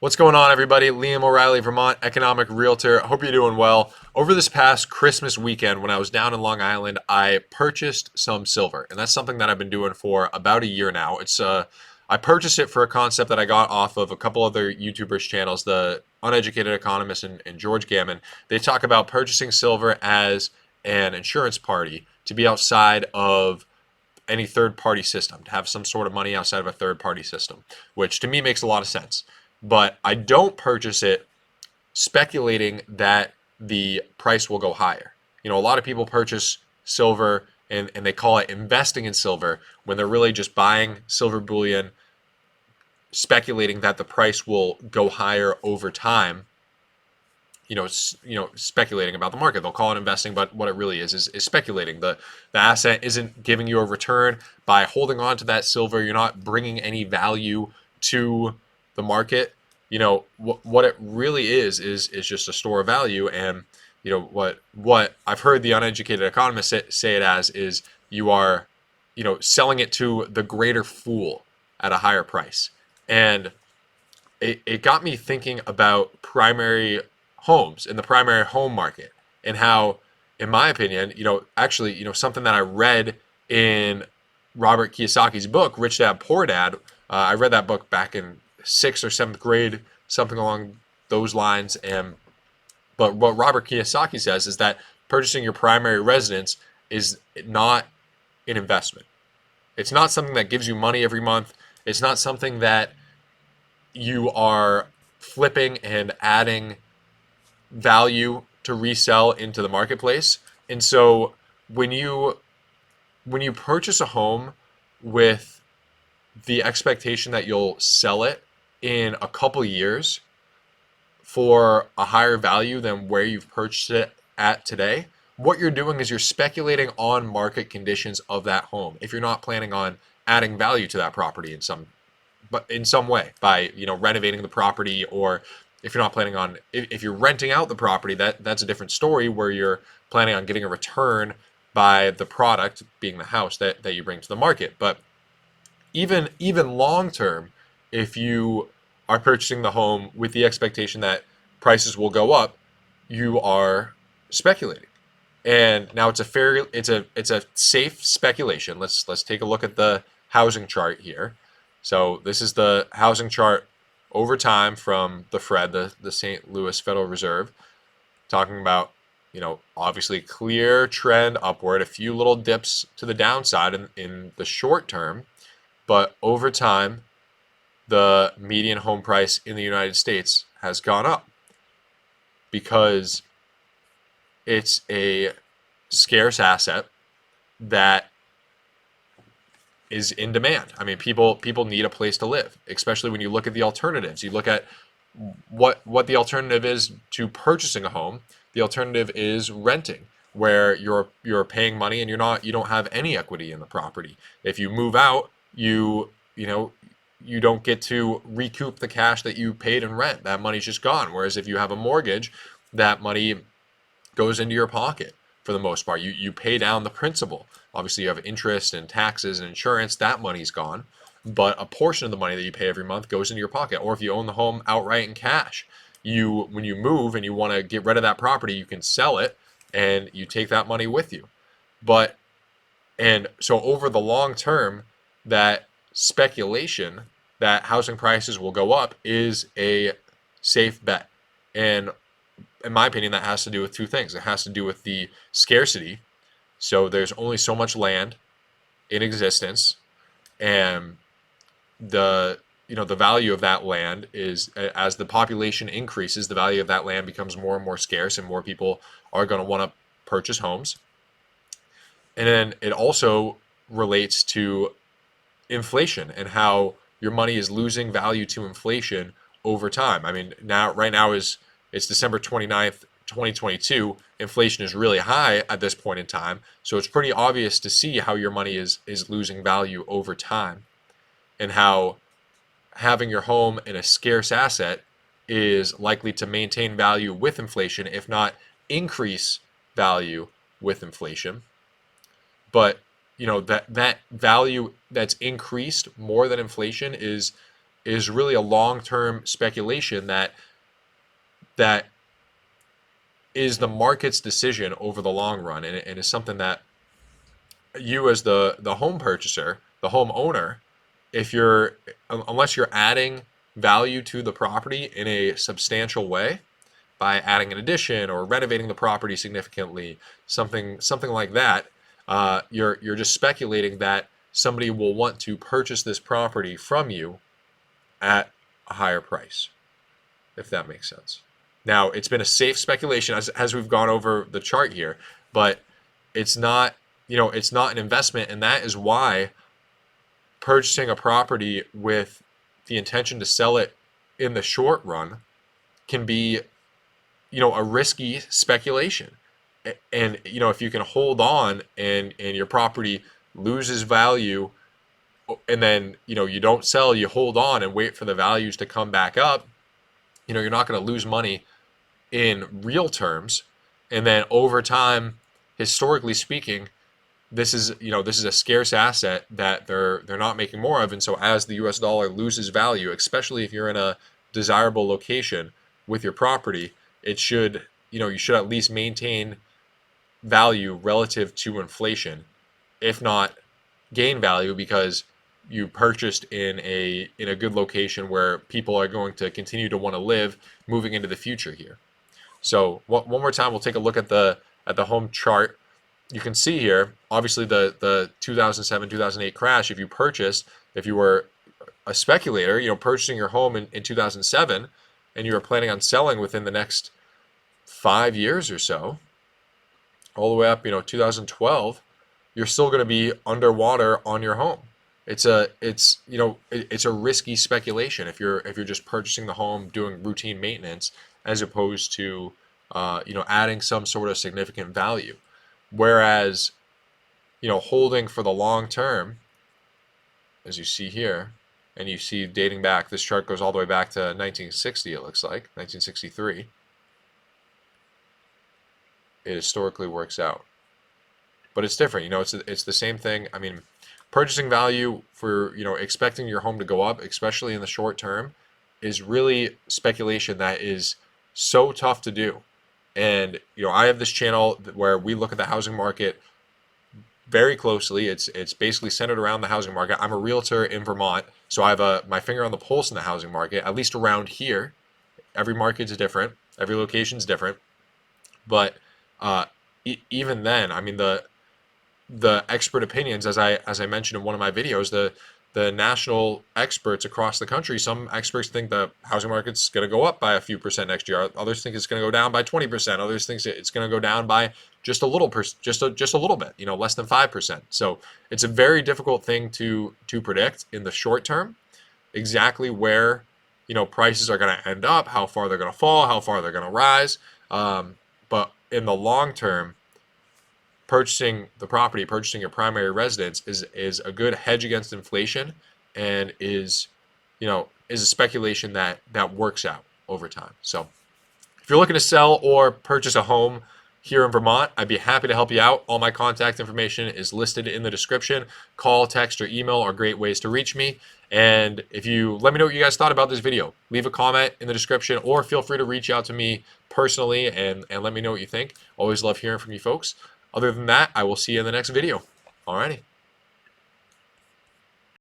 What's going on, everybody? Liam O'Reilly, Vermont economic realtor. Hope you're doing well. Over this past Christmas weekend, when I was down in Long Island, I purchased some silver, and that's something that I've been doing for about a year now. I purchased it for a concept that I got off of a couple other YouTubers' channels, the Uneducated Economist and George Gammon. They talk about purchasing silver as an insurance party to be outside of any third party system, to have some sort of money outside of a third party system, which to me makes a lot of sense. But I don't purchase it speculating that the price will go higher. A lot of people purchase silver and they call it investing in silver when they're really just buying silver bullion, speculating that the price will go higher over time. Speculating about the market. They'll call it investing, but what it really is speculating. The asset isn't giving you a return by holding on to that silver. You're not bringing any value to the market. What it really is just a store of value. And what I've heard the uneducated economists say it as is you are selling it to the greater fool at a higher price. And it got me thinking about primary homes in the primary home market, and how, in my opinion, actually, something that I read in Robert Kiyosaki's book, Rich Dad Poor Dad. I read that book back in sixth or seventh grade, something along those lines. But what Robert Kiyosaki says is that purchasing your primary residence is not an investment. It's not something that gives you money every month. It's not something that you are flipping and adding value to resell into the marketplace. And so when you purchase a home with the expectation that you'll sell it in a couple years for a higher value than where you've purchased it at today, what you're doing is you're speculating on market conditions of that home. If you're not planning on adding value to that property in some way by renovating the property, or if you're not planning on, if you're renting out the property, that's a different story where you're planning on getting a return by the product being the house that you bring to the market. But even long term, if you are purchasing the home with the expectation that prices will go up, you are speculating. And now it's a safe speculation. Let's take a look at the housing chart here. So this is the housing chart over time from the Fed, the St. Louis Federal Reserve, talking about, obviously clear trend upward, a few little dips to the downside in the short term, but over time, the median home price in the United States has gone up because it's a scarce asset that is in demand. I mean, people need a place to live, especially when you look at the alternatives. You look at what the alternative is to purchasing a home. The alternative is renting, where you're paying money and you don't have any equity in the property. If you move out, you don't get to recoup the cash that you paid in rent. That money's just gone. Whereas if you have a mortgage, that money goes into your pocket for the most part. You pay down the principal. Obviously, you have interest and taxes and insurance. That money's gone. But a portion of the money that you pay every month goes into your pocket. Or if you own the home outright in cash, when you move and you want to get rid of that property, you can sell it and you take that money with you. And so over the long term, that speculation that housing prices will go up is a safe bet. And in my opinion, that has to do with two things. It has to do with the scarcity. So there's only so much land in existence, and the value of that land is, as the population increases, the value of that land becomes more and more scarce, and more people are going to want to purchase homes. And then it also relates to inflation and how your money is losing value to inflation over time. I mean, right now it's December 29th, 2022. Inflation is really high at this point in time. So it's pretty obvious to see how your money is losing value over time, and how having your home in a scarce asset is likely to maintain value with inflation, if not increase value with inflation. But that value that's increased more than inflation is is really a long-term speculation that is the market's decision over the long run, and is something that you as the home purchaser, the home owner, if you're unless you're adding value to the property in a substantial way by adding an addition or renovating the property significantly, something like that, you're just speculating that somebody will want to purchase this property from you at a higher price, if that makes sense. Now, it's been a safe speculation as we've gone over the chart here, but it's not, it's not an investment, and that is why purchasing a property with the intention to sell it in the short run can be, a risky speculation. And if you can hold on and your property loses value, and then you don't sell, you hold on and wait for the values to come back up, you're not going to lose money in real terms. And then over time, historically speaking, this is a scarce asset that they're not making more of. And so as the US dollar loses value, especially if you're in a desirable location with your property, it should, you should at least maintain value relative to inflation, if not gain value, because you purchased in a good location where people are going to continue to want to live moving into the future here. So one more time, we'll take a look at the home chart. You can see here, obviously the 2007, 2008 crash. If you were a speculator, purchasing your home in 2007, and you were planning on selling within the next 5 years or so, all the way up, 2012, you're still going to be underwater on your home. It's a risky speculation if you're just purchasing the home, doing routine maintenance, as opposed to adding some sort of significant value. Whereas, holding for the long term, as you see here, and you see dating back, this chart goes all the way back to 1960, it looks like, 1963. It historically works out. But it's different, it's the same thing. I mean, purchasing value for, expecting your home to go up, especially in the short term, is really speculation that is so tough to do. And, I have this channel where we look at the housing market very closely. It's basically centered around the housing market. I'm a realtor in Vermont, so I have my finger on the pulse in the housing market, at least around here. Every market's different. Every location's different. But even then, I mean, the expert opinions, as I mentioned in one of my videos, the national experts across the country, some experts think the housing market's going to go up by a few percent next year. Others think it's going to go down by 20%. Others think it's going to go down by just a little just a little bit, less than 5%. So it's a very difficult thing to predict in the short term, exactly where prices are going to end up, how far they're going to fall, how far they're going to rise. But in the long term, purchasing your primary residence is a good hedge against inflation, and is a speculation that works out over time. So if you're looking to sell or purchase a home here in Vermont, I'd be happy to help you out. All my contact information is listed in the description. Call, text, or email are great ways to reach me. And if you let me know what you guys thought about this video, leave a comment in the description, or feel free to reach out to me personally and let me know what you think. Always love hearing from you folks. Other than that, I will see you in the next video. Alrighty.